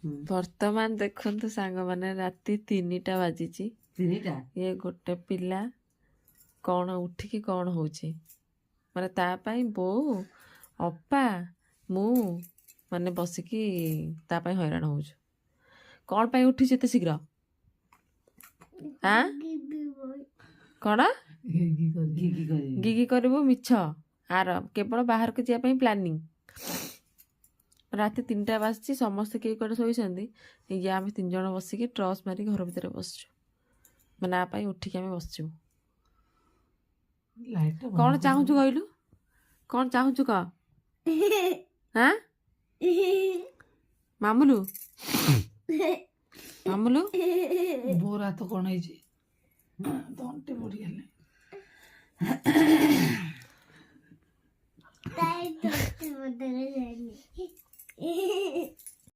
ବର୍ତ୍ତମାନ ଦେଖନ୍ତୁ ସାଙ୍ଗମାନେ ରାତି 3ଟା ବାଜିଛି। 3ଟା ଇଏ ଗୋଟେ ପିଲା କ'ଣ ଉଠିକି କ'ଣ ହଉଛି ମାନେ ତା ପାଇଁ ବୋଉ ଅପା ମୁଁ ମାନେ ବସିକି ତା ପାଇଁ ହଇରାଣ ହଉଛୁ। କ'ଣ ପାଇଁ ଉଠିଛୁ ଏତେ ଶୀଘ୍ର? ଆଁ କ'ଣ ଗିଗି କରିବୁ? ମିଛ। ଆର କେବଳ ବାହାରକୁ ଯିବା ପାଇଁ ପ୍ଲାନିଂ। ରାତି 3ଟା ବାଜିଛି, ସମସ୍ତେ କେହି କୁଆଡ଼େ ଶୋଇଛନ୍ତି। ଇଏ ଆମେ 3 ଜଣ ବସିକି ଟ୍ରସ୍ ମାରି ଘର ଭିତରେ ବସିଛୁ। ମାନେ ଆ ପାଇଁ ଉଠିକି ଆମେ ବସିଛୁ। କ'ଣ ଚାହୁଁଛୁ କହିଲୁ? କ'ଣ ଚାହୁଁଛୁ କହ? ଆଁ ମାମୁଲୁ ମାମୁଲୁ ବୋର ହାତ କ'ଣ ହେଇଛି? ତଣ୍ଟି ପଡ଼ିଗଲେ। ତାଇ ତୋତେ ବଦଳ ଜାନି